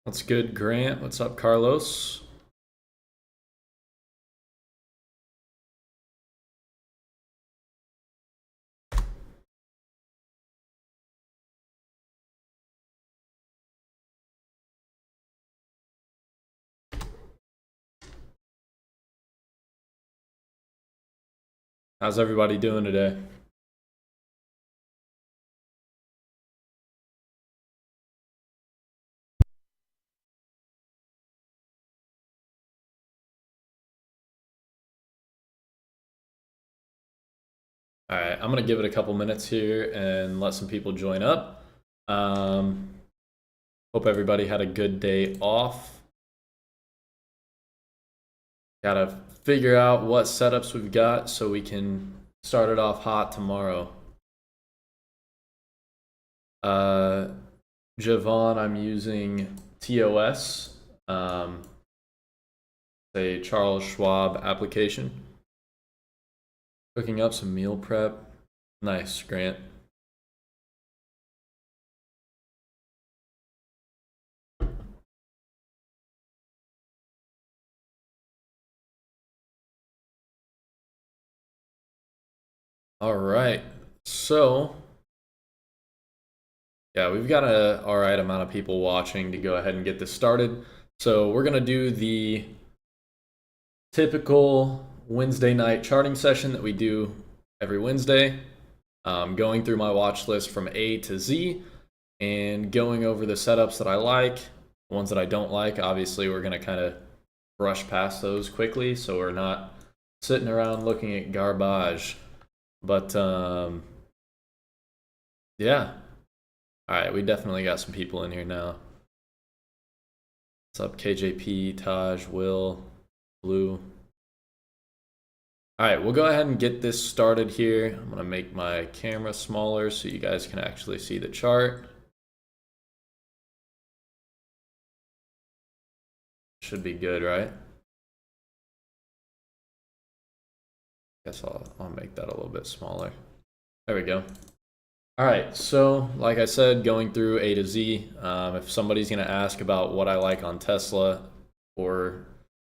What's good, Grant? What's up, Carlos? How's everybody doing today? All right, I'm gonna give it a couple minutes here and let some people join up. Um, Hope everybody had a good day off. Gotta figure out what setups we've got so we can start it off hot tomorrow. Uh, Javon, I'm using TOS, a Charles Schwab application. Cooking up some meal prep. Nice, Grant. All right, so yeah, we've got a all right amount of people watching to go ahead and get this started. So we're gonna do the typical Wednesday night charting session that we do every Wednesday, going through my watch list from A to Z and going over the setups that I like, ones that I don't like. Obviously, we're gonna kind of brush past those quickly, so we're not sitting around looking at garbage. But yeah. All right, we definitely got some people in here now. What's up, KJP, Taj, Will, Blue? All right, we'll go ahead and get this started here. I'm gonna make my camera smaller so you guys can actually see the chart. Should be good, right? Guess I'll make that a little bit smaller. There we go. All right, so like I said, going through A to Z. If somebody's gonna ask about what I like on Tesla or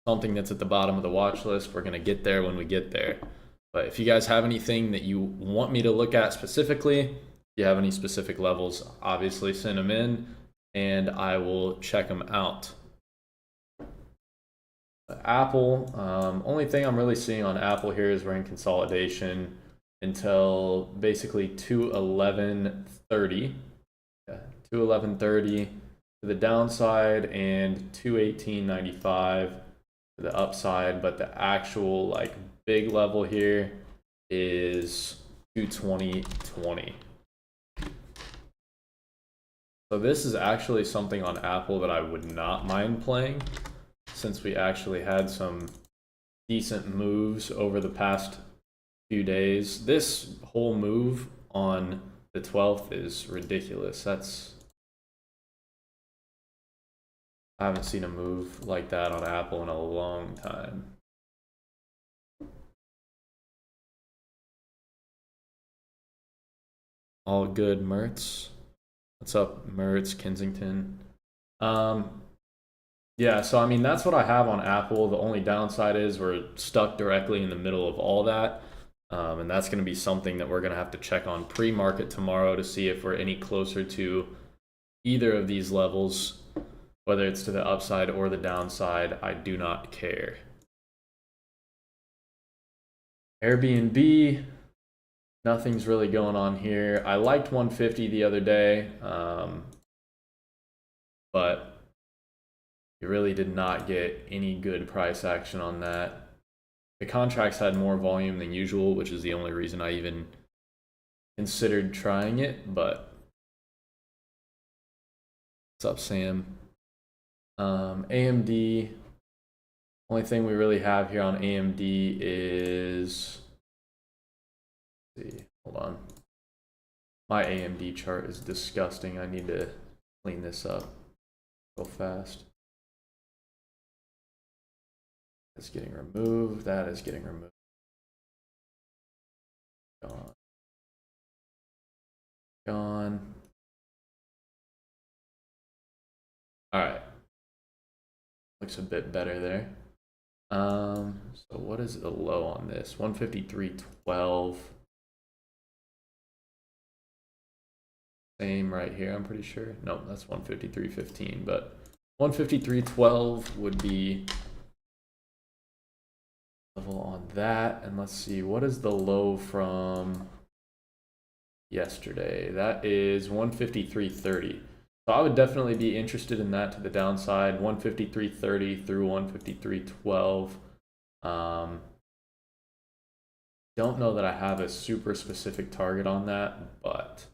something that's at the bottom of the watch list, we're gonna get there when we get there. But if you guys have anything that you want me to look at specifically, if you have any specific levels, obviously send them in and I will check them out. Apple, only thing I'm really seeing on Apple here is we're in consolidation until basically 211.30. Yeah, 211.30 to the downside and 218.95 to the upside, but the actual like big level here is 220.20. So this is actually something on Apple that I would not mind playing, since we actually had some decent moves over the past few days. This whole move on the 12th is ridiculous. I haven't seen a move like that on Apple in a long time. All good, Mertz. What's up, Mertz, Kensington? Yeah, so I mean, that's what I have on Apple. The only downside is we're stuck directly in the middle of all that. And that's going to be something that we're going to have to check on pre-market tomorrow to see if we're any closer to either of these levels, whether it's to the upside or the downside. I do not care. Airbnb, nothing's really going on here. I liked 150 the other day, but you really did not get any good price action on that. The contracts had more volume than usual, which is the only reason I even considered trying it. But what's up, Sam? AMD, only thing we really have here on AMD is, let's see, hold on. My AMD chart is disgusting. I need to clean this up real fast. That's getting removed. That is getting removed. Gone. Gone. All right. Looks a bit better there. So what is the low on this? 153.12. Same right here, I'm pretty sure. No, that's 153.15, but 153.12 would be level on that. And let's see, what is the low from yesterday? That is 153.30. So I would definitely be interested in that to the downside. 153.30 through 153.12. Don't know that I have a super specific target on that, but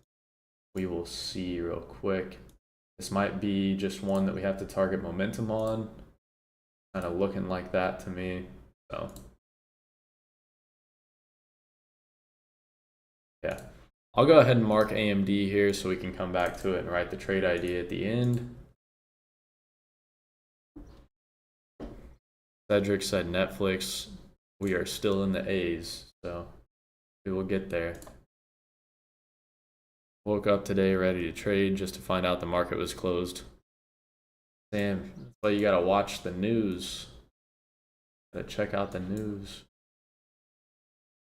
we will see real quick. This might be just one that we have to target momentum on. Kind of looking like that to me. So yeah, I'll go ahead and mark AMD here so we can come back to it and write the trade ID at the end. Cedric said Netflix. We are still in the A's, so we will get there. Woke up today ready to trade just to find out the market was closed. Sam, that's why you gotta watch the news. Gotta check out the news.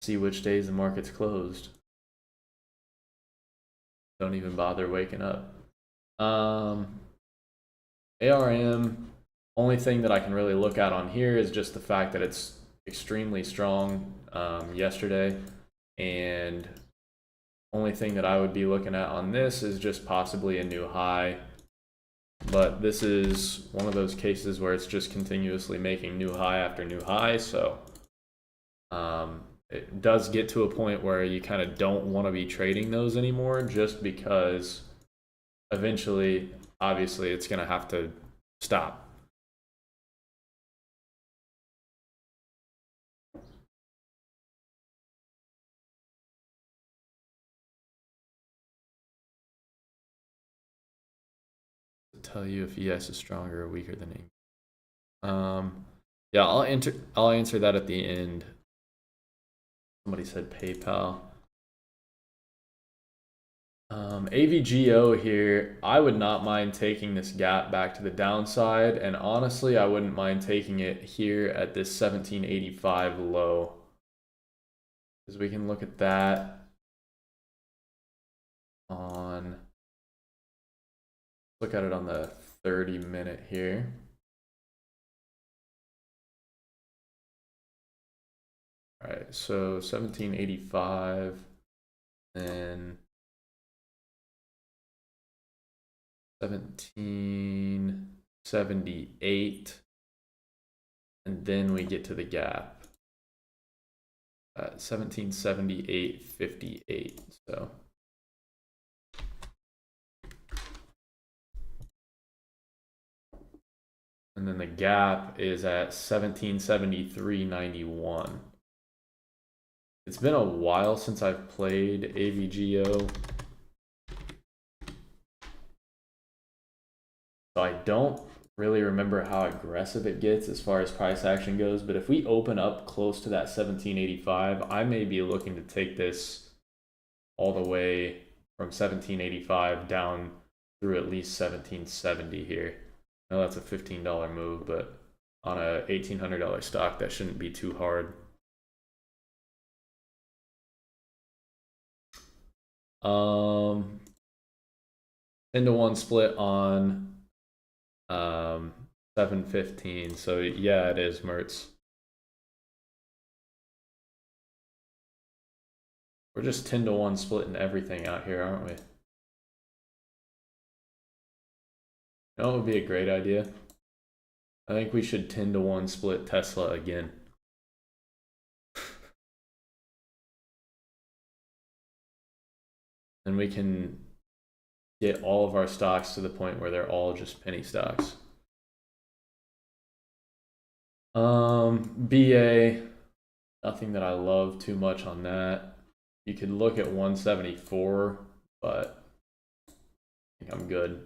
See which days the market's closed. Don't even bother waking up. ARM, only thing that I can really look at on here is just the fact that it's extremely strong yesterday, and only thing that I would be looking at on this is just possibly a new high. But this is one of those cases where it's just continuously making new high after new high, so it does get to a point where you kind of don't want to be trading those anymore, just because eventually, obviously, it's going to have to stop. To tell you if ES is stronger or weaker than English. Yeah, I'll answer that at the end. Somebody said PayPal. AVGO here, I would not mind taking this gap back to the downside, and honestly, I wouldn't mind taking it here at this 1785 low. Because we can look at that on, look at it on the 30-minute here. All right, so 1785, then 1778, and then we get to the gap at 1778.58. So and then the gap is at 1773.91. It's been a while since I've played AVGO, so I don't really remember how aggressive it gets as far as price action goes, but if we open up close to that 1785, I may be looking to take this all the way from 1785 down through at least 1770 here. I know that's a $15 move, but on a $1,800 stock, that shouldn't be too hard. 10-to-1 split on 715. So yeah, it is Mertz. We're just 10-to-1 splitting everything out here, aren't we? You know what would be a great idea? I think we should 10-to-1 split Tesla again. And we can get all of our stocks to the point where they're all just penny stocks. BA, nothing that I love too much on that. You could look at 174, but I think I'm good.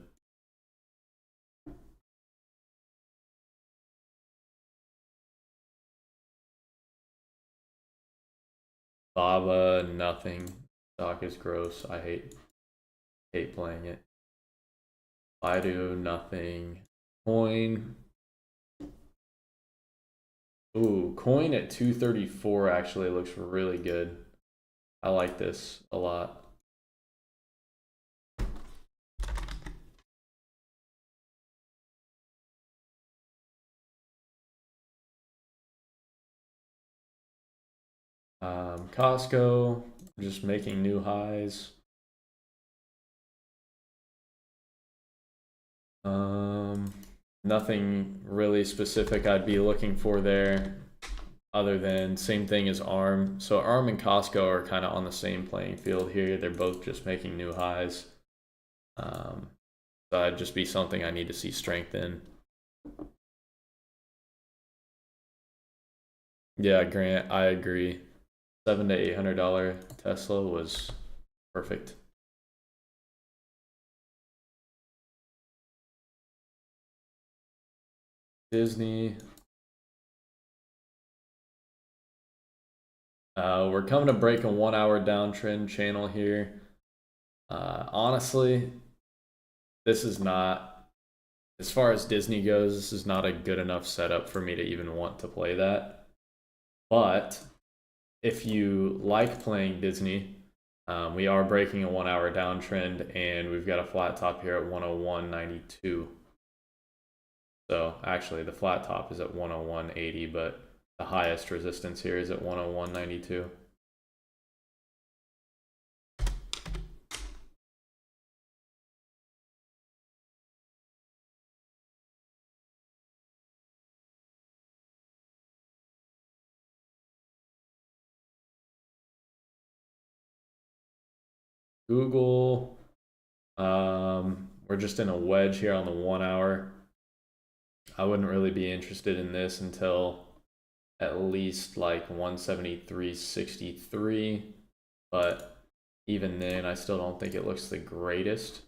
Baba, nothing. Stock is gross. I hate playing it. Baidu, nothing. Coin, Ooh, coin at 234 actually looks really good. I like this a lot. Costco, just making new highs. Nothing really specific I'd be looking for there other than same thing as ARM. So ARM and Costco are kind of on the same playing field here. They're both just making new highs. So that'd just be something I need to see strength in. Yeah, Grant, I agree. $700 to $800 Tesla was perfect. Disney. We're coming to break a 1 hour downtrend channel here. Honestly, this is not, as far as Disney goes, this is not a good enough setup for me to even want to play that. But if you like playing Disney, we are breaking a 1 hour downtrend and we've got a flat top here at 101.92. So actually the flat top is at 101.80, but the highest resistance here is at 101.92. Google, we're just in a wedge here on the 1 hour. I wouldn't really be interested in this until at least like 173.63, but even then I still don't think it looks the greatest.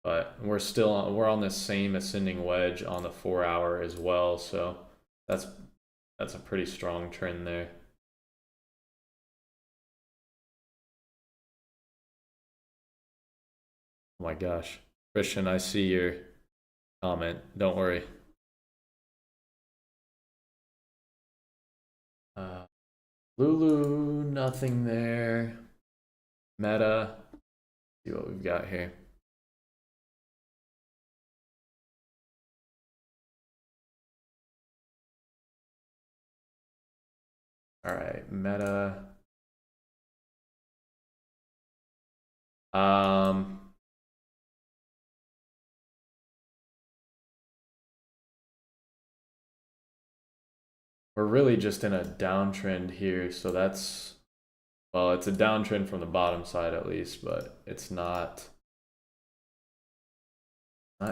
But we're on this same ascending wedge on the 4 hour as well, so that's a pretty strong trend there. Oh my gosh, Christian, I see your comment, don't worry. Lulu, nothing there. Meta, see what we've got here. All right, Meta. We're really just in a downtrend here, so that's, well, it's a downtrend from the bottom side at least, but it's not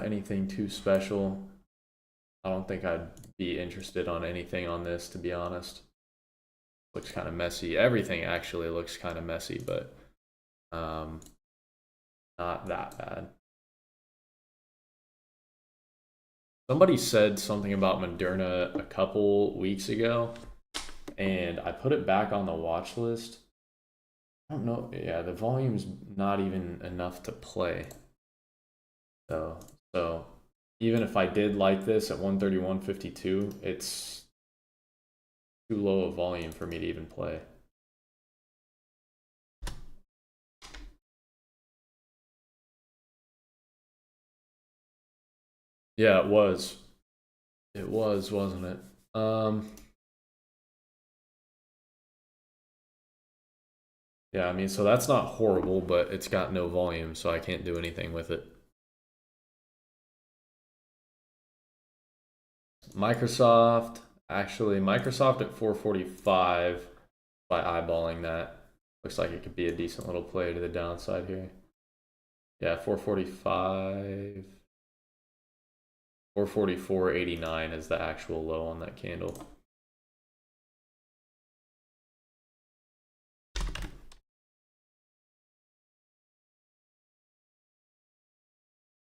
anything too special. I don't think I'd be interested on anything on this, to be honest. Looks kind of messy. Everything actually looks kind of messy, but not that bad. Somebody said something about Moderna a couple weeks ago, and I put it back on the watch list. I don't know. Yeah, the volume's not even enough to play. So even if I did like this at 131.52, it's too low a volume for me to even play. Yeah, it was. It was, wasn't it? Yeah, I mean, so that's not horrible, but it's got no volume, so I can't do anything with it. Microsoft, actually, Microsoft at 445 by eyeballing that. Looks like it could be a decent little play to the downside here. Yeah, 445. 444.89 is the actual low on that candle.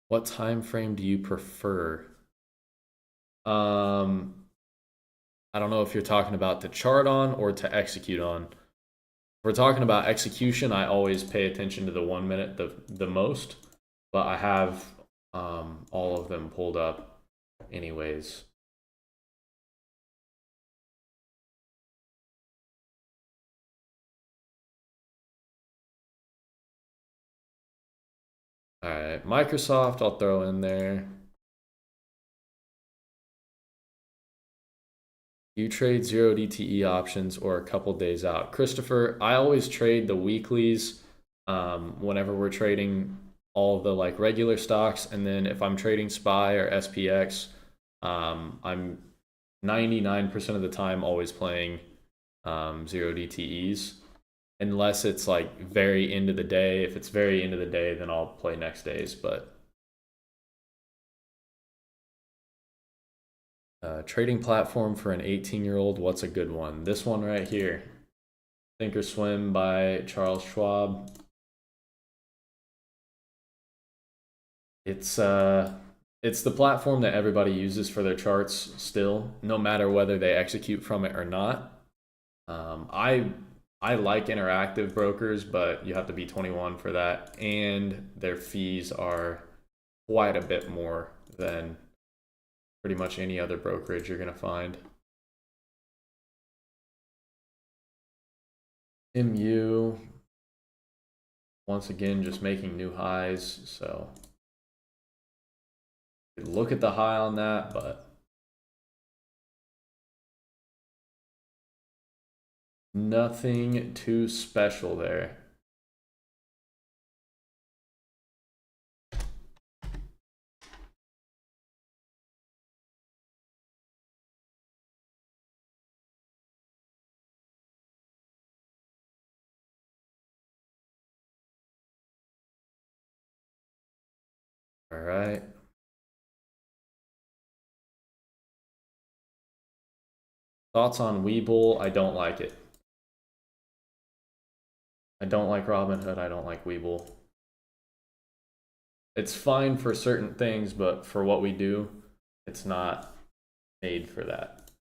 What time frame do you prefer? I don't know if you're talking about to chart on or to execute on. If we're talking about execution, I always pay attention to the 1 minute the most, but I have all of them pulled up anyways. All right, Microsoft, I'll throw in there. You trade 0 DTE options or a couple days out. Christopher, I always trade the weeklies whenever we're trading all the like regular stocks. And then if I'm trading SPY or SPX, I'm 99% of the time always playing 0 DTEs. Unless it's like very end of the day. If it's very end of the day, then I'll play next days. But trading platform for an 18-year-old, what's a good one? This one right here. Thinkorswim by Charles Schwab. It's the platform that everybody uses for their charts still, no matter whether they execute from it or not. I like interactive brokers, but you have to be 21 for that, and their fees are quite a bit more than pretty much any other brokerage you're gonna find. MU, once again, just making new highs, so look at the high on that, but nothing too special there. All right. Thoughts on Webull? I don't like it. I don't like Robinhood. I don't like Webull. It's fine for certain things, but for what we do, it's not made for that.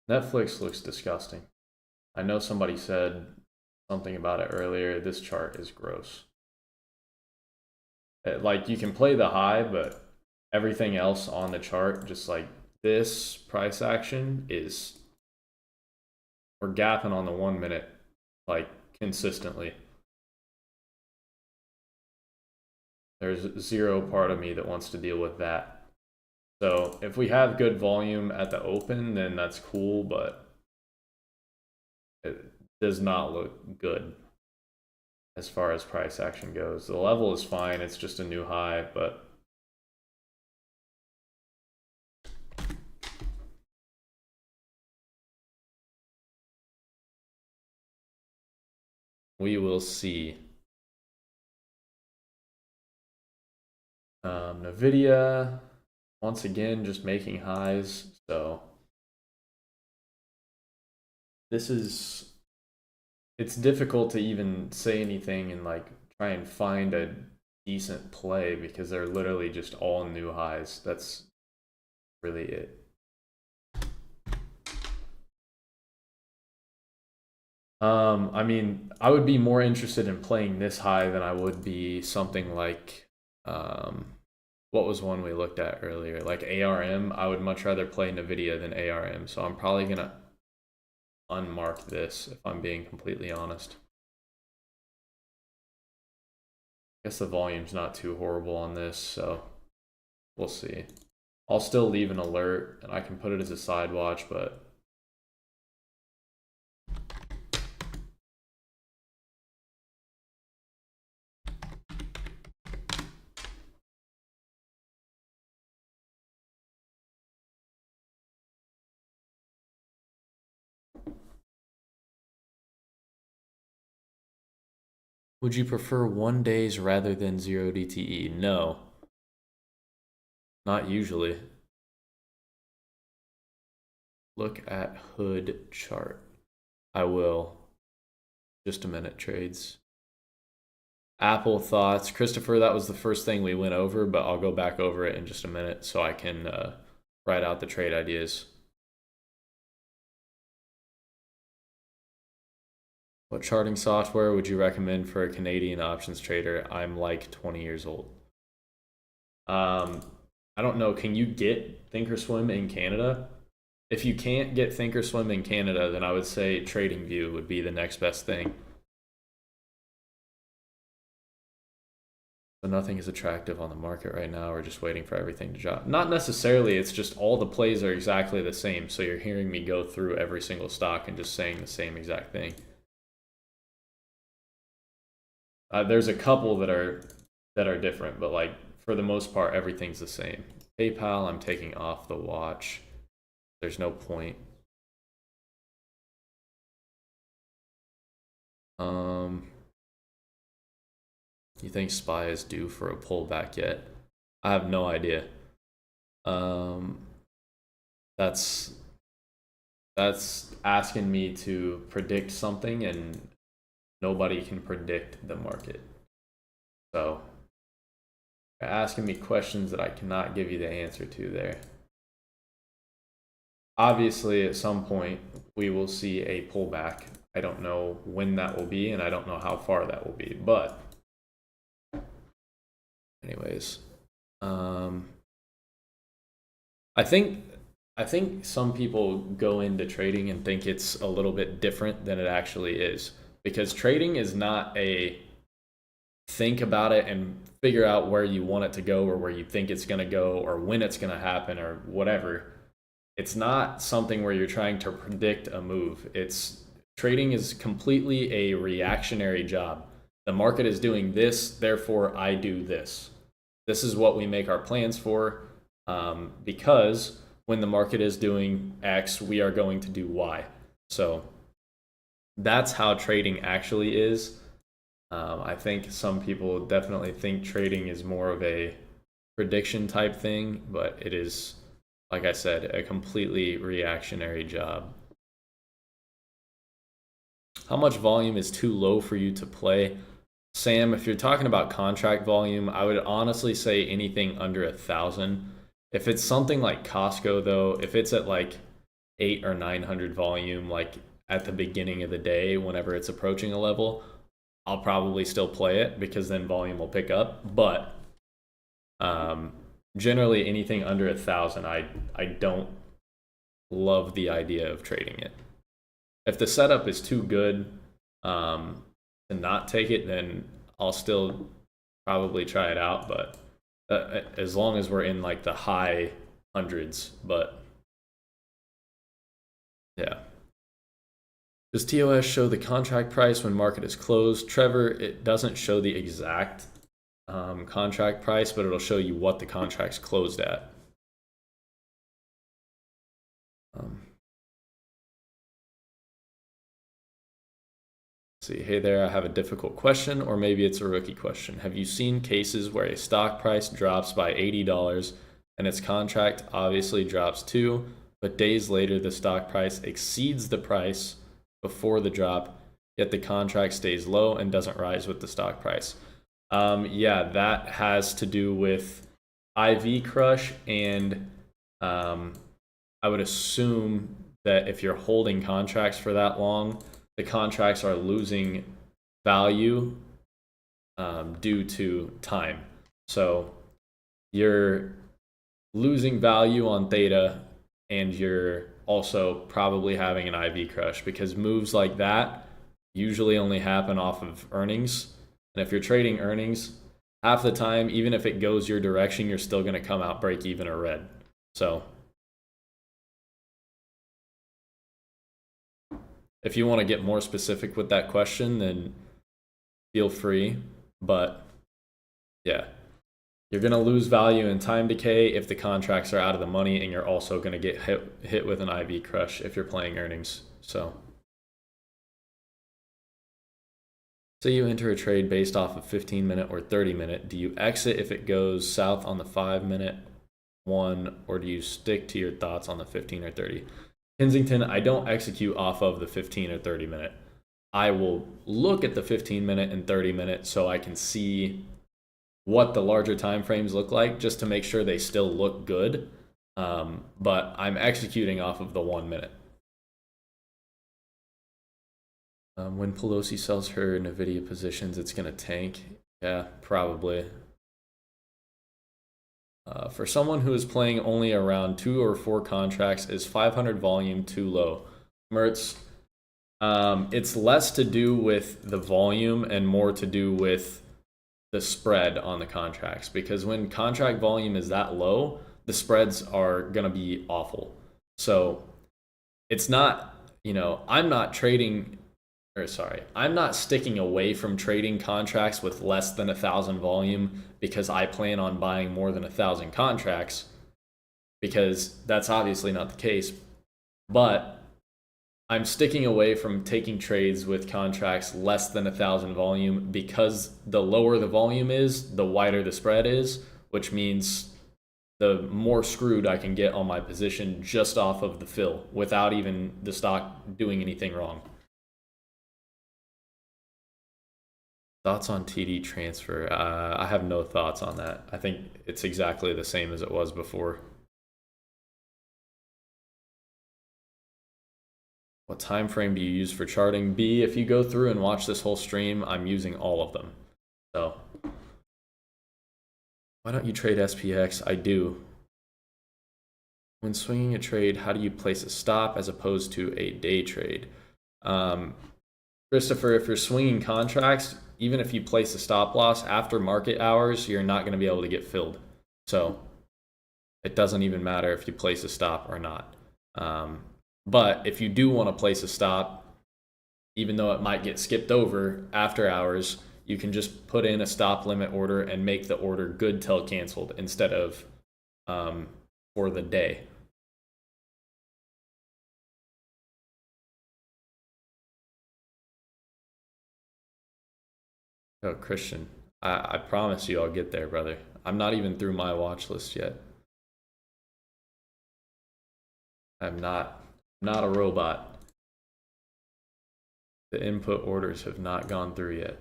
Netflix looks disgusting. I know somebody said something about it earlier. This chart is gross. Like, you can play the high, but everything else on the chart, just like this price action, is we're gapping on the 1 minute like consistently. There's zero part of me that wants to deal with that. So if we have good volume at the open, then that's cool, but it does not look good as far as price action goes. The level is fine, it's just a new high, but we will see. Nvidia, once again, just making highs. So it's difficult to even say anything and like try and find a decent play because they're literally just all new highs. That's really it. I mean, I would be more interested in playing this high than I would be something like, what was one we looked at earlier? Like ARM. I would much rather play Nvidia than ARM. So I'm probably gonna unmark this if I'm being completely honest. I guess the volume's not too horrible on this, so we'll see. I'll still leave an alert and I can put it as a side watch, but would you prefer 1 days rather than 0 DTE? No. Not usually. Look at hood chart. I will. Just a minute, trades. Apple thoughts. Christopher, that was the first thing we went over, but I'll go back over it in just a minute so I can write out the trade ideas. What charting software would you recommend for a Canadian options trader? I'm like 20 years old. I don't know. Can you get Thinkorswim in Canada? If you can't get Thinkorswim in Canada, then I would say TradingView would be the next best thing. So nothing is attractive on the market right now. We're just waiting for everything to drop. Not necessarily. It's just all the plays are exactly the same. So you're hearing me go through every single stock and just saying the same exact thing. There's a couple that are different, but like for the most part, everything's the same. PayPal, I'm taking off the watch. There's no point. You think SPY is due for a pullback yet? I have no idea. That's asking me to predict something, and nobody can predict the market. So you're asking me questions that I cannot give you the answer to there. Obviously, at some point, we will see a pullback. I don't know when that will be, and I don't know how far that will be. But anyways, I think some people go into trading and think it's a little bit different than it actually is, because trading is not a think about it and figure out where you want it to go or where you think it's going to go or when it's going to happen or whatever. It's not something where you're trying to predict a move. Trading is completely a reactionary job. The market is doing this, therefore I do this. This is what we make our plans for, because when the market is doing X, we are going to do Y. So that's how trading actually is. I think some people definitely think trading is more of a prediction type thing, but it is, like I said, a completely reactionary job. How much volume is too low for you to play? Sam, if you're talking about contract volume, I would honestly say anything under 1,000. If it's something like Costco, though, if it's at like 800 or 900 volume, like at the beginning of the day, whenever it's approaching a level, I'll probably still play it because then volume will pick up. But generally, anything under 1,000, I don't love the idea of trading it. If the setup is too good to not take it, then I'll still probably try it out. But as long as we're in like the high hundreds, but yeah. Does TOS show the contract price when market is closed? Trevor, it doesn't show the exact contract price, but it'll show you what the contract's closed at. See, hey there, I have a difficult question, or maybe it's a rookie question. Have you seen cases where a stock price drops by $80 and its contract obviously drops too, but days later the stock price exceeds the price before the drop, yet the contract stays low and doesn't rise with the stock price? Yeah, that has to do with IV crush, and I would assume that if you're holding contracts for that long, the contracts are losing value due to time. So you're losing value on theta, and you're also probably having an IV crush, because moves like that usually only happen off of earnings. And if you're trading earnings, half the time, even if it goes your direction, you're still going to come out break even or red. So if you want to get more specific with that question, then feel free. But yeah, you're going to lose value in time decay if the contracts are out of the money, and you're also going to get hit with an IV crush if you're playing earnings. So say you enter a trade based off of 15-minute or 30-minute. Do you exit if it goes south on the 5-minute one, or do you stick to your thoughts on the 15 or 30? Kensington, I don't execute off of the 15 or 30-minute. I will look at the 15-minute and 30-minute so I can see what the larger time frames look like, just to make sure they still look good. But I'm executing off of the 1-minute. When Pelosi sells her NVIDIA positions, it's going to tank. Yeah, probably. For someone who is playing only around 2 or 4 contracts, is 500 volume too low? Mertz, it's less to do with the volume and more to do with the spread on the contracts, because when contract volume is that low, the spreads are going to be awful. So it's not, I'm not trading, or sorry, I'm not sticking away from trading contracts with less than 1,000 volume because I plan on buying more than 1,000 contracts, because that's obviously not the case. But I'm sticking away from taking trades with contracts less than 1,000 volume, because the lower the volume is, the wider the spread is, which means the more screwed I can get on my position just off of the fill without even the stock doing anything wrong. Thoughts on TD transfer? I have no thoughts on that. I think it's exactly the same as it was before. What time frame do you use for charting? B, if you go through and watch this whole stream, I'm using all of them. So why don't you trade SPX? I do. When swinging a trade, how do you place a stop as opposed to a day trade? Christopher, if you're swinging contracts, even if you place a stop loss after market hours, you're not going to be able to get filled. So it doesn't even matter if you place a stop or not. But if you do want to place a stop, even though it might get skipped over after hours, you can just put in a stop limit order and make the order good till canceled instead of for the day. Oh, Christian, I promise you I'll get there, brother. I'm not even through my watch list yet. I'm not a robot. The input orders have not gone through yet.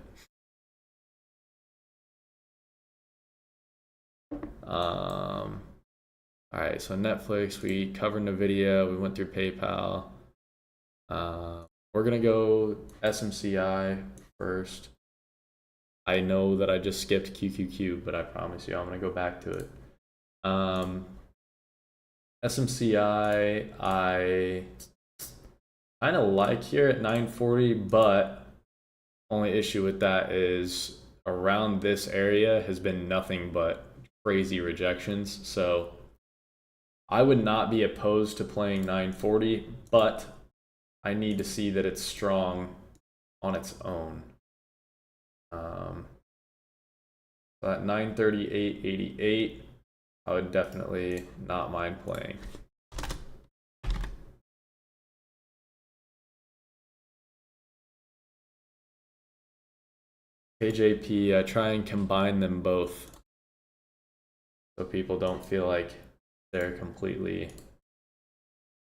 All right, so Netflix, we covered NVIDIA, we went through PayPal. We're gonna go SMCI first. I know that I just skipped QQQ, but I promise you I'm gonna go back to it. SMCI, I kind of like here at 940, but only issue with that is around this area has been nothing but crazy rejections. So I would not be opposed to playing 940, but I need to see that it's strong on its own. So at 938.88, I would definitely not mind playing. KJP, I try and combine them both so people don't feel like they're completely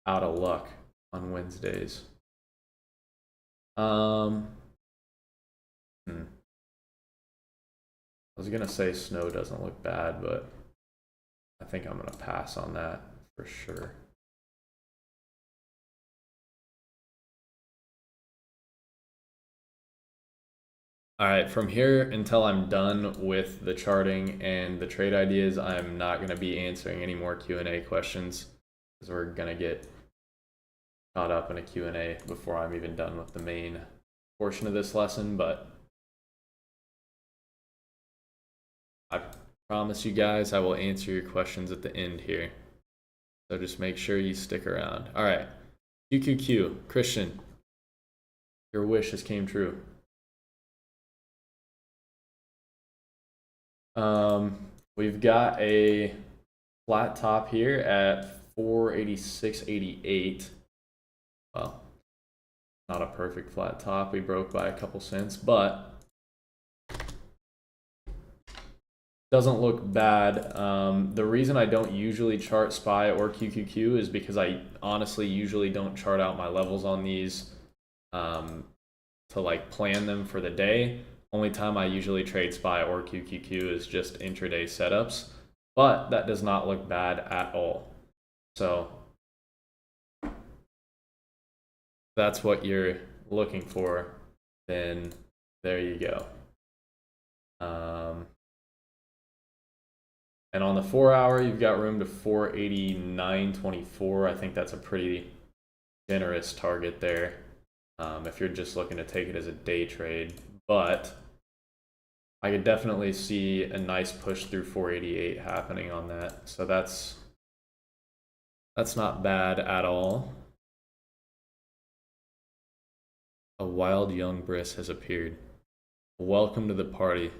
out of luck on Wednesdays. I was gonna say snow doesn't look bad, but I think I'm gonna pass on that for sure. All right, from here until I'm done with the charting and the trade ideas, I'm not gonna be answering any more Q&A questions, because we're gonna get caught up in a Q&A before I'm even done with the main portion of this lesson. But I promise you guys I will answer your questions at the end here, so just make sure you stick around. All right, QQQ, Christian, your wish has came true. We've got a flat top here at 486.88. Well, not a perfect flat top. We broke by a couple cents, but doesn't look bad. The reason I don't usually chart SPY or QQQ is because I honestly usually don't chart out my levels on these to like plan them for the day. Only time I usually trade SPY or QQQ is just intraday setups, but that does not look bad at all. So that's what you're looking for, then there you go. And on the 4 hour, you've got room to 489.24. I think that's a pretty generous target there if you're just looking to take it as a day trade. But I could definitely see a nice push through 488 happening on that. So that's not bad at all. A wild young Briss has appeared. Welcome to the party.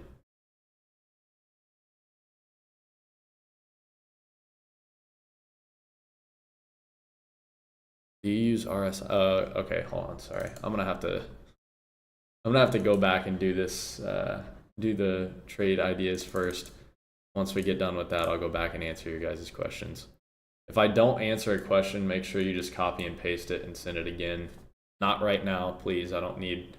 Do you use RS? Okay, hold on. Sorry, I'm gonna have to go back and do this. Do the trade ideas first. Once we get done with that, I'll go back and answer your guys' questions. If I don't answer a question, make sure you just copy and paste it and send it again. Not right now, please. I don't need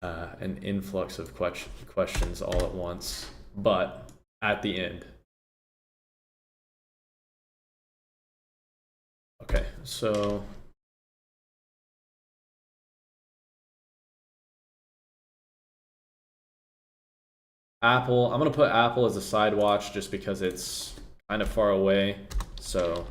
an influx of questions all at once, but at the end. Okay, so Apple, I'm gonna put Apple as a side watch just because it's kind of far away. So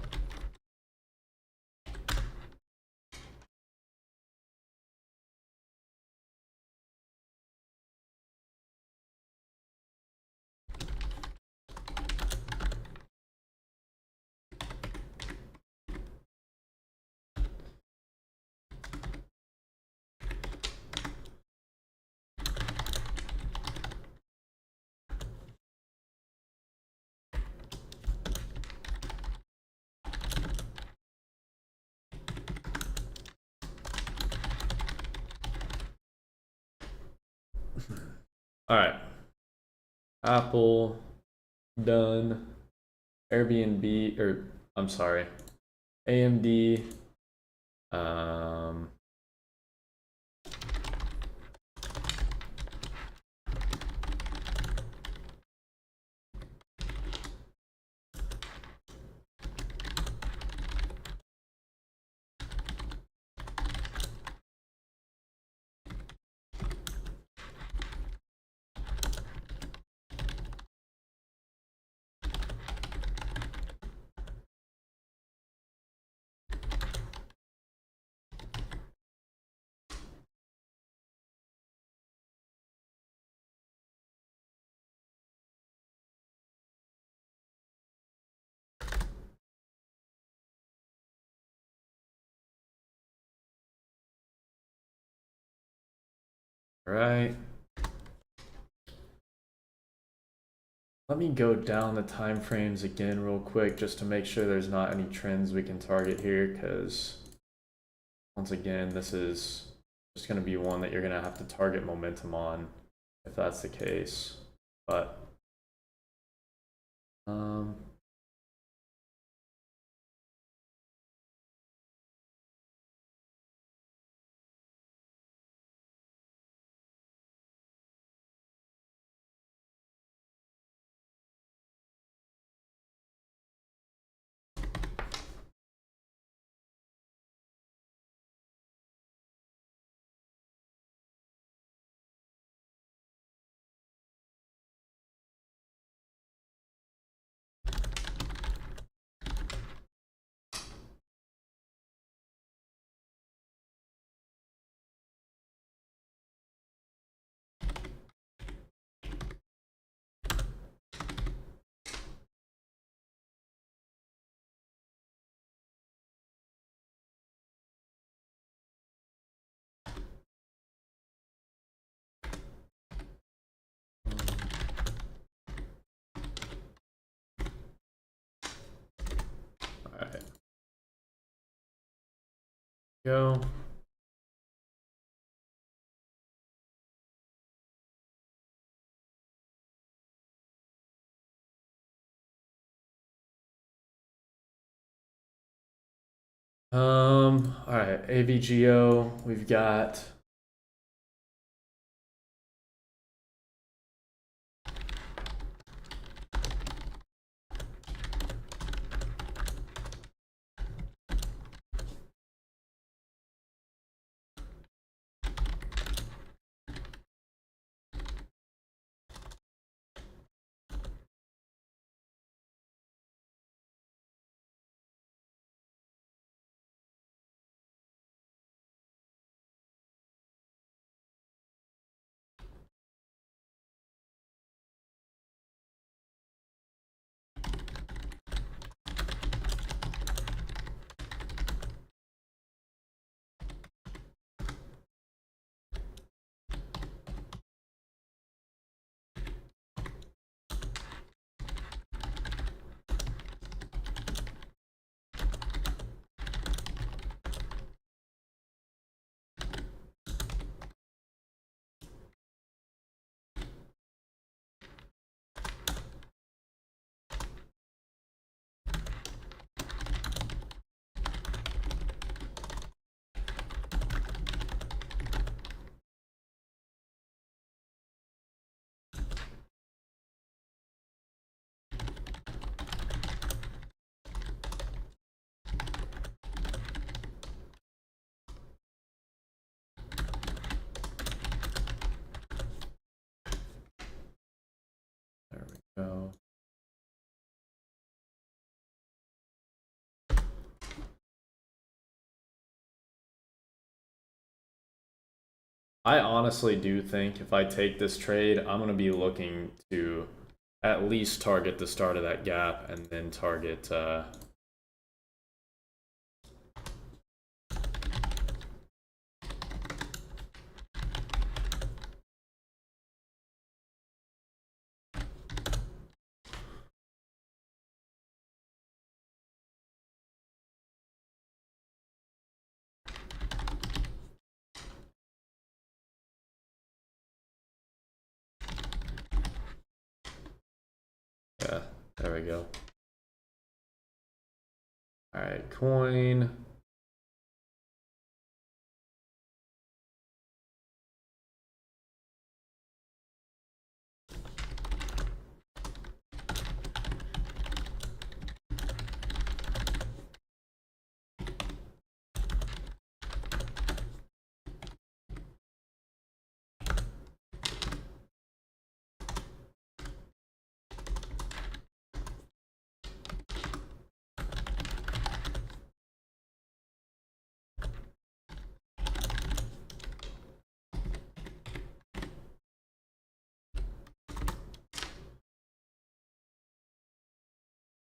all right, Apple done. Airbnb, or I'm sorry, AMD. Um, all right. Let me go down the time frames again real quick just to make sure there's not any trends we can target here, because once again, this is just going to be one that you're going to have to target momentum on if that's the case. But all right, go. All right, AVGO, we've got go. I honestly do think if I take this trade, I'm going to be looking to at least target the start of that gap and then target yeah, there we go. All right, coin.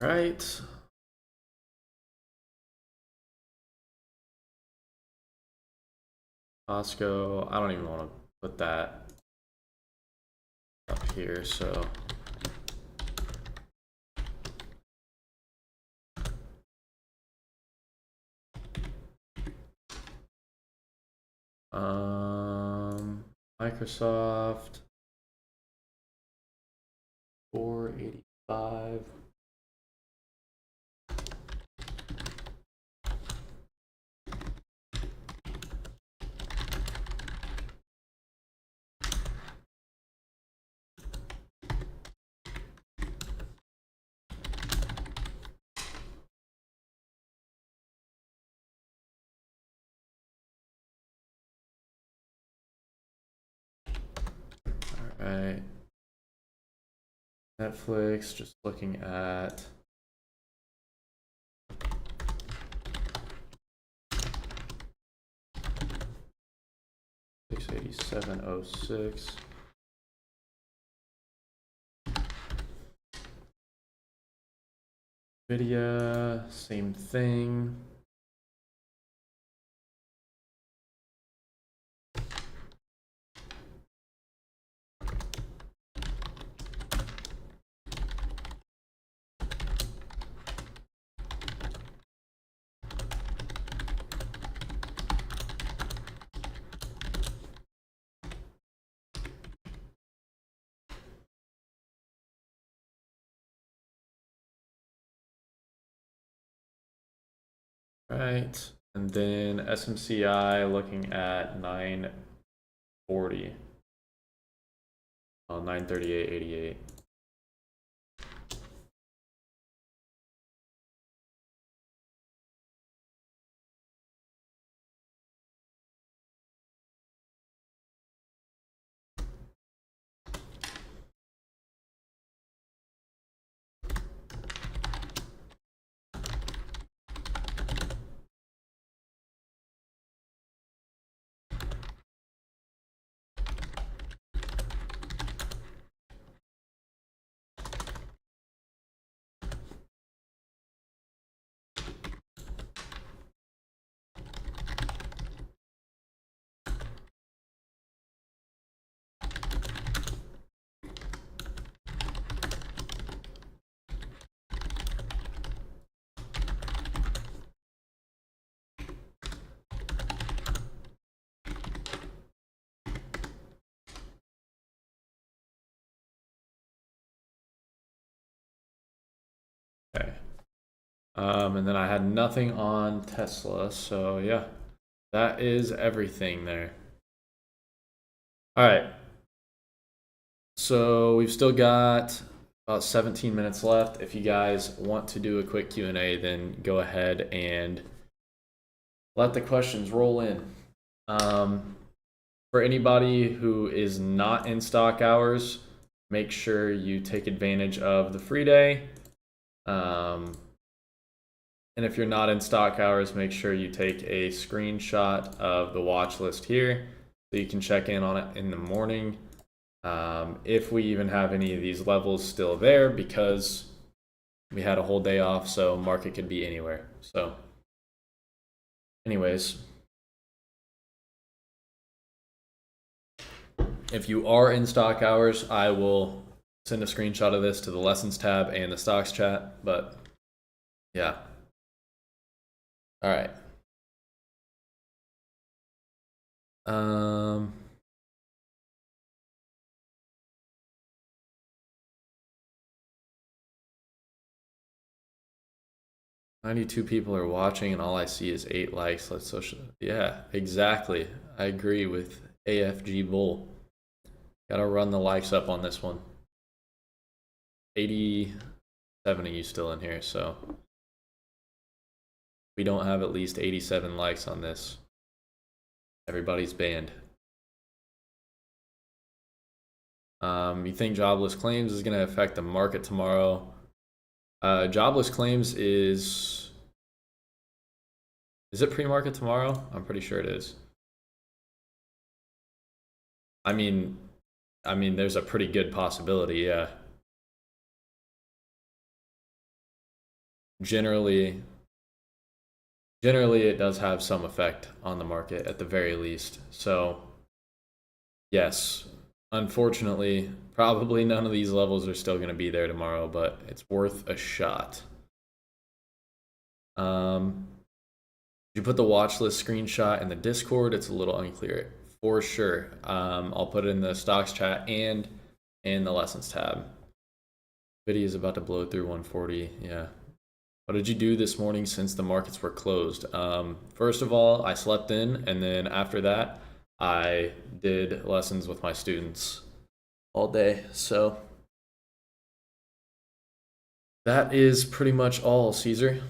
Right. Costco. I don't even want to put that up here, so Microsoft 485. All right. Netflix, just looking at $687.06. Nvidia, same thing. Right, and then SMCI looking at 940. Oh, 938.88. Okay. And then I had nothing on Tesla, so yeah, that is everything there. All right. So we've still got about 17 minutes left. If you guys want to do a quick Q&A, then go ahead and let the questions roll in. For anybody who is not in stock hours, make sure you take advantage of the free day. And if you're not in stock hours, make sure you take a screenshot of the watch list here so you can check in on it in the morning. If we even have any of these levels still there, because we had a whole day off, so market could be anywhere. So anyways, if you are in stock hours, I will send a screenshot of this to the lessons tab and the stocks chat, but yeah. All right. 92 people are watching and all I see is 8 likes. Let's social. Yeah, exactly. I agree with AFG Bull. Gotta run the likes up on this one. 87 of you still in here, so we don't have at least 87 likes on this. Everybody's banned. You think jobless claims is going to affect the market tomorrow? Jobless claims is it pre-market tomorrow? I'm pretty sure it is. I mean, there's a pretty good possibility, yeah. Generally, it does have some effect on the market at the very least. So, yes, unfortunately, probably none of these levels are still going to be there tomorrow, but it's worth a shot. You put the watch list screenshot in the Discord. It's a little unclear. For sure. I'll put it in the stocks chat and in the lessons tab. Video is about to blow through 140. Yeah. What did you do this morning since the markets were closed? First of all, I slept in, and then after that, I did lessons with my students all day. So that is pretty much all, Caesar.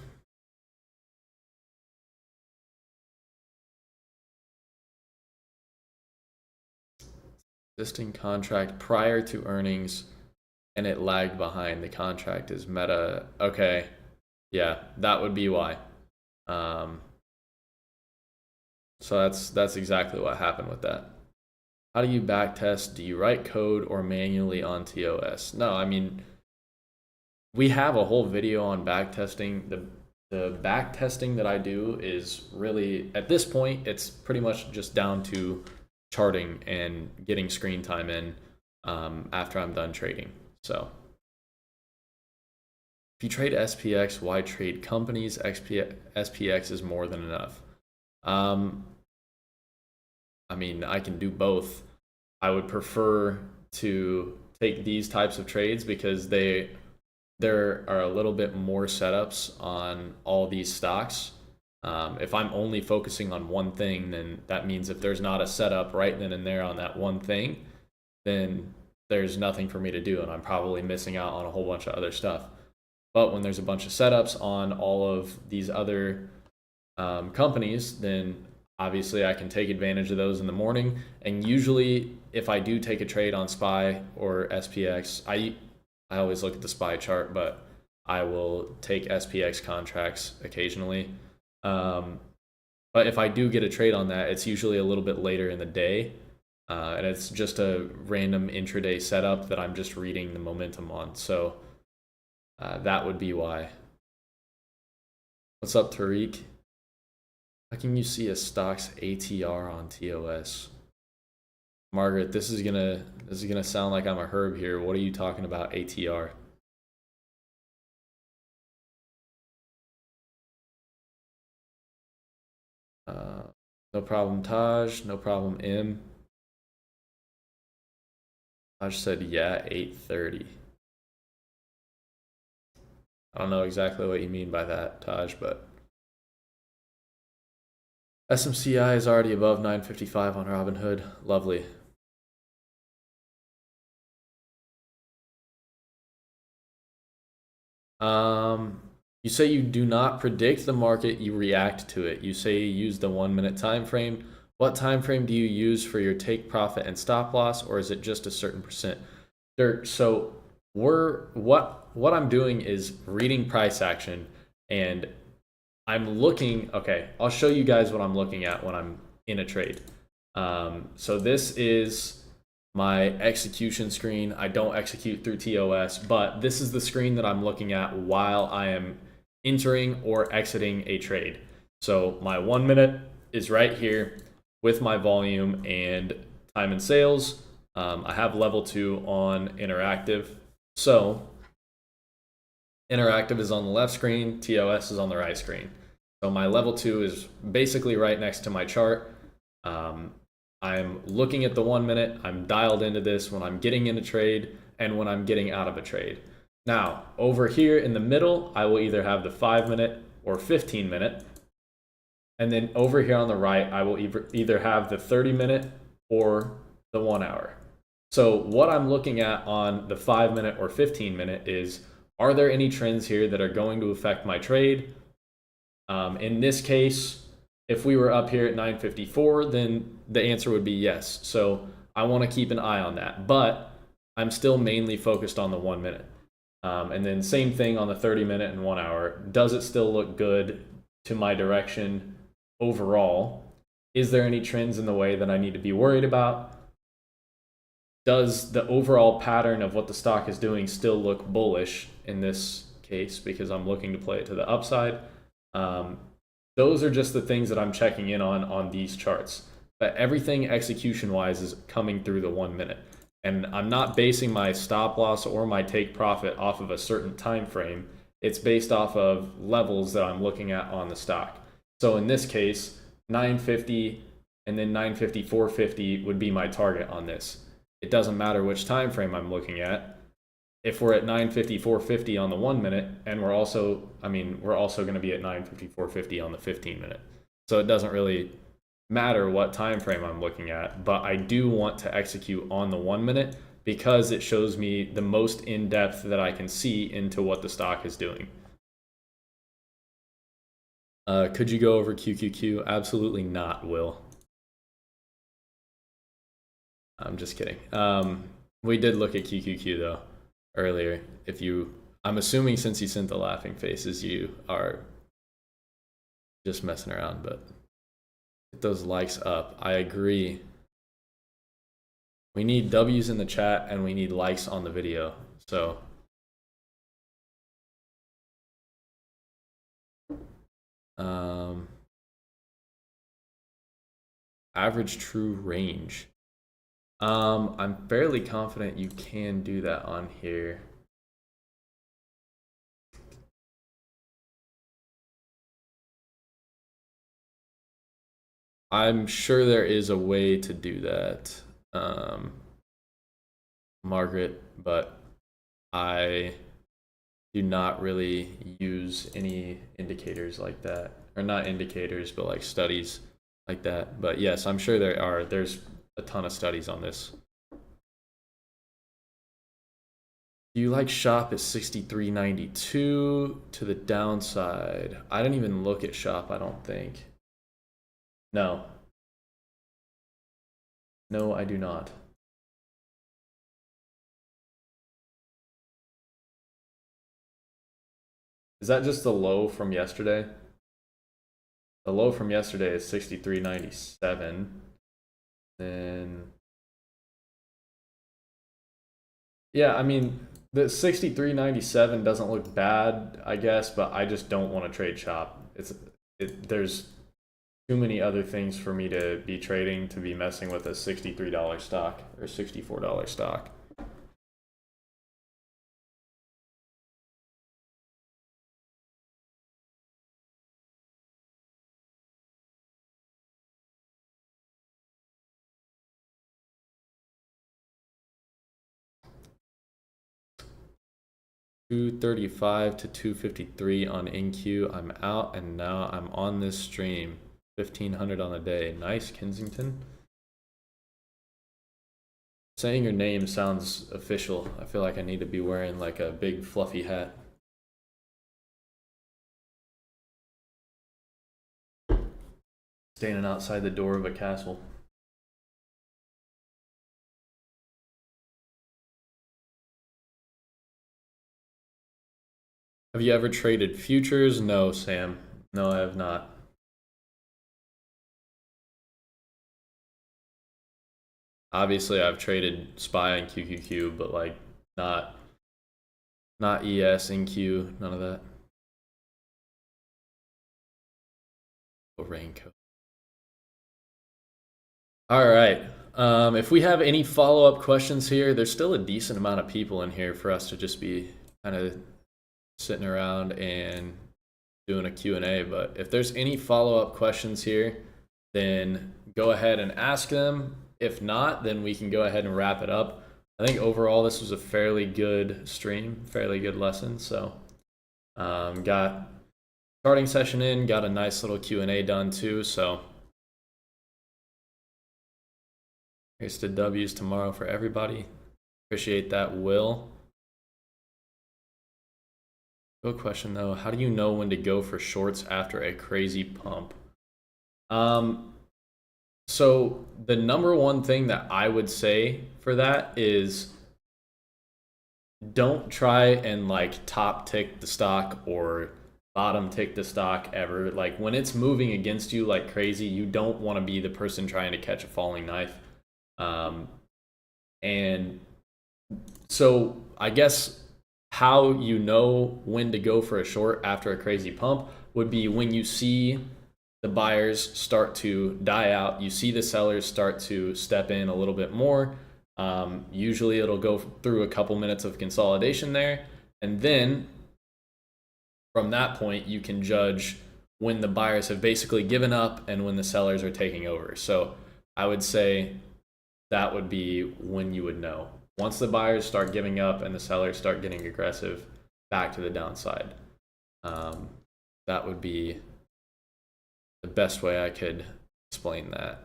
Existing contract prior to earnings, and it lagged behind. The contract is meta. Okay. Yeah, that would be why. So that's exactly what happened with that. How do you backtest? Do you write code or manually on TOS? No, I mean, we have a whole video on backtesting. The backtesting that I do is really, at this point, it's pretty much just down to charting and getting screen time in after I'm done trading. So if you trade SPX, why trade companies? SPX is more than enough. I mean, I can do both. I would prefer to take these types of trades because there are a little bit more setups on all these stocks. If I'm only focusing on one thing, then that means if there's not a setup right then and there on that one thing, then there's nothing for me to do, and I'm probably missing out on a whole bunch of other stuff. But when there's a bunch of setups on all of these other companies, then obviously I can take advantage of those in the morning. And usually if I do take a trade on SPY or SPX, I always look at the SPY chart, but I will take SPX contracts occasionally. But if I do get a trade on that, it's usually a little bit later in the day. And it's just a random intraday setup that I'm just reading the momentum on. So that would be why. What's up, Tariq? How can you see a stock's ATR on TOS? Margaret, this is gonna sound like I'm a herb here. What are you talking about, ATR? No problem, Taj. No problem, M. Taj said, yeah, 8:30. I don't know exactly what you mean by that, Taj, but SMCI is already above 955 on Robinhood. Lovely. You say you do not predict the market, you react to it. You say you use the 1 minute time frame. What time frame do you use for your take profit and stop loss, or is it just a certain percent? So what I'm doing is reading price action, and I'm looking. Okay, I'll show you guys what I'm looking at when I'm in a trade. So this is my execution screen. I don't execute through TOS, but this is the screen that I'm looking at while I am entering or exiting a trade. So my 1 minute is right here with my volume and time and sales. I have level 2 on interactive. So interactive is on the left screen, TOS is on the right screen. So my level 2 is basically right next to my chart. I'm looking at the 1 minute. I'm dialed into this when I'm getting in a trade and when I'm getting out of a trade. Now, over here in the middle, I will either have the 5 minute or 15 minute. And then over here on the right, I will either have the 30 minute or the 1 hour. So what I'm looking at on the 5 minute or 15 minute is, are there any trends here that are going to affect my trade? In this case, if we were up here at 954, then the answer would be yes. So I want to keep an eye on that, but I'm still mainly focused on the 1 minute. And then same thing on the 30 minute and 1 hour. Does it still look good to my direction overall? Is there any trends in the way that I need to be worried about? Does the overall pattern of what the stock is doing still look bullish in this case, because I'm looking to play it to the upside? Those are just the things that I'm checking in on these charts. But everything execution wise is coming through the 1 minute. And I'm not basing my stop loss or my take profit off of a certain time frame. It's based off of levels that I'm looking at on the stock. So in this case, 950 and then 950, 450 would be my target on this. It doesn't matter which time frame I'm looking at. If we're at 950, 450 on the 1 minute, and we're also going to be at 950, 450 on the 15 minute. So it doesn't really matter what time frame I'm looking at, but I do want to execute on the 1 minute because it shows me the most in depth that I can see into what the stock is doing. Could you go over QQQ? Absolutely not, Will. I'm just kidding. We did look at QQQ though earlier. I'm assuming since you sent the laughing faces, you are just messing around, but get those likes up. I agree. We need W's in the chat and we need likes on the video. So average true range. I'm fairly confident you can do that on here. I'm sure there is a way to do that, Margaret, but I do not really use any indicators like that, or not indicators, but like studies like that. But yes, I'm sure there's a ton of studies on this. Do you like shop at 63.92 to the downside? I didn't even look at shop, I don't think. No. No, I do not. Is that just the low from yesterday? The low from yesterday is 63.97. Then yeah, I mean the 63.97 doesn't look bad, I guess, but I just don't want to trade shop. There's too many other things for me to be trading to be messing with a $63 stock or $64 stock. $235 to $253 on NQ. I'm out and now I'm on this stream. 1,500 on a day. Nice, Kensington. Saying your name sounds official. I feel like I need to be wearing like a big fluffy hat. Standing outside the door of a castle. Have you ever traded futures? No, Sam. No, I have not. Obviously, I've traded SPY and QQQ, but like not ES, NQ, none of that. Raincoat. All right. If we have any follow-up questions here, there's still a decent amount of people in here for us to just be kind of sitting around and doing a Q&A. But if there's any follow-up questions here, then go ahead and ask them. If not, then we can go ahead and wrap it up. I think overall this was a fairly good stream, fairly good lesson. So got starting session in, got a nice little Q&A done too. So here's to W's tomorrow for everybody. Appreciate that, Will. Good question though. How do you know when to go for shorts after a crazy pump? So the number one thing that I would say for that is don't try and like top tick the stock or bottom tick the stock ever. Like when it's moving against you like crazy, you don't want to be the person trying to catch a falling knife. And so I guess how you know when to go for a short after a crazy pump would be when you see the buyers start to die out, you see the sellers start to step in a little bit more. Usually it'll go through a couple minutes of consolidation there, and then from that point you can judge when the buyers have basically given up and when the sellers are taking over. So I would say that would be when you would know. Once the buyers start giving up and the sellers start getting aggressive back to the downside. That would be the best way I could explain that.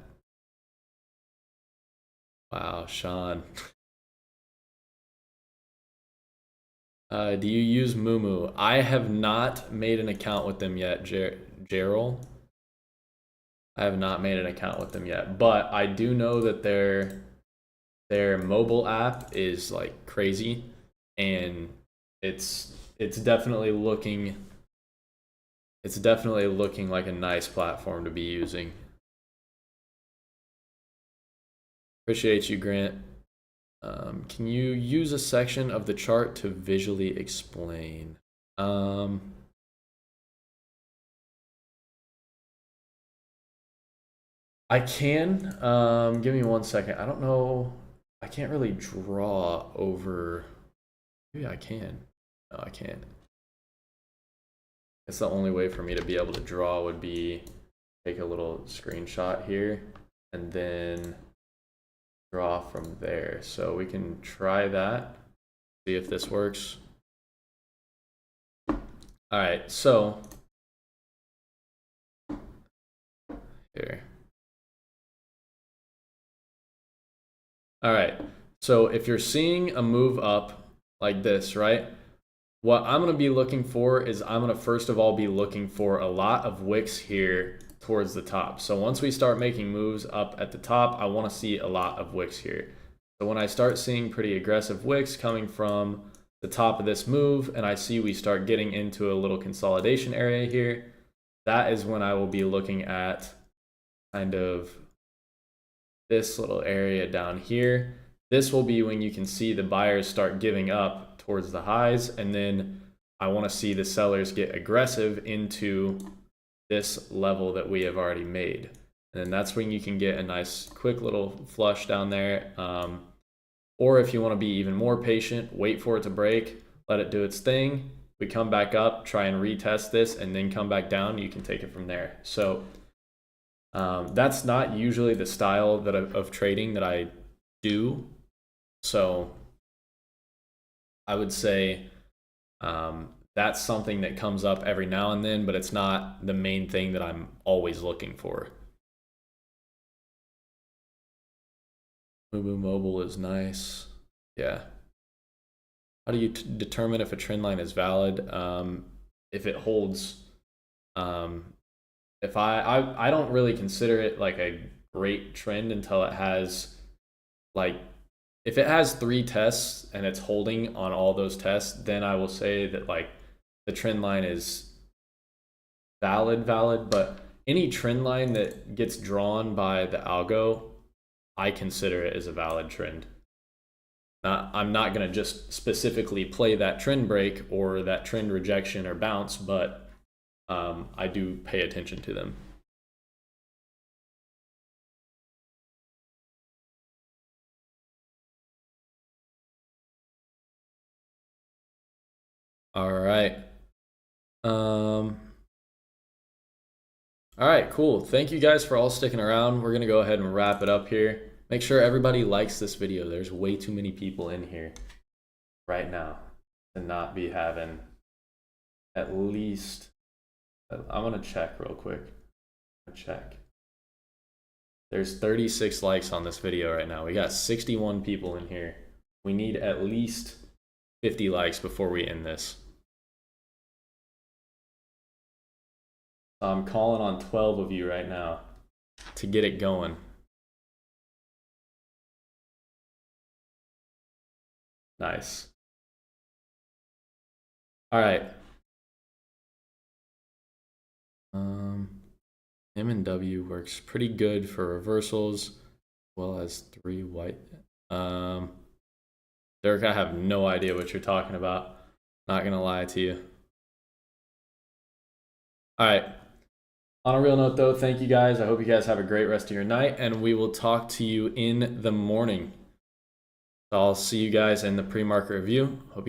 Wow, Sean. Do you use Mumu? I have not made an account with them yet, Gerald. I have not made an account with them yet, but I do know that their mobile app is like crazy, and it's definitely looking like a nice platform to be using. Appreciate you, Grant. Can you use a section of the chart to visually explain? I can. Give me 1 second. I don't know. I can't really draw over. Maybe I can. No, I can't. It's the only way for me to be able to draw would be take a little screenshot here and then draw from there. So we can try that, see if this works. All right, so here. All right, so if you're seeing a move up like this, right? What I'm going to be looking for is I'm going to first of all be looking for a lot of wicks here towards the top. So once we start making moves up at the top, I want to see a lot of wicks here. So when I start seeing pretty aggressive wicks coming from the top of this move, and I see we start getting into a little consolidation area here, that is when I will be looking at kind of this little area down here. This will be when you can see the buyers start giving up towards the highs, and then I want to see the sellers get aggressive into this level that we have already made. And then that's when you can get a nice quick little flush down there. Or if you want to be even more patient, wait for it to break, let it do its thing. We come back up, try and retest this, and then come back down. You can take it from there. So that's not usually the style that of trading that I do. So I would say that's something that comes up every now and then, but it's not the main thing that I'm always looking for. Mumu Mobile is nice. Yeah. How do you determine if a trend line is valid? If it holds, if I don't really consider it like a great trend until it has like, if it has 3 tests and it's holding on all those tests, then I will say that like the trend line is valid, but any trend line that gets drawn by the algo, I consider it as a valid trend. I'm not going to just specifically play that trend break or that trend rejection or bounce, but I do pay attention to them. All right. All right, cool. Thank you guys for all sticking around. We're going to go ahead and wrap it up here. Make sure everybody likes this video. There's way too many people in here right now to not be having at least, I'm going to check real quick. Check. There's 36 likes on this video right now. We got 61 people in here. We need at least 50 likes before we end this. I'm calling on 12 of you right now to get it going. Nice. All right. M and W works pretty good for reversals, as well as 3 white. Derek, I have no idea what you're talking about. Not gonna lie to you. All right. On a real note though, thank you guys. I hope you guys have a great rest of your night, and we will talk to you in the morning. So I'll see you guys in the pre-market review. Hope you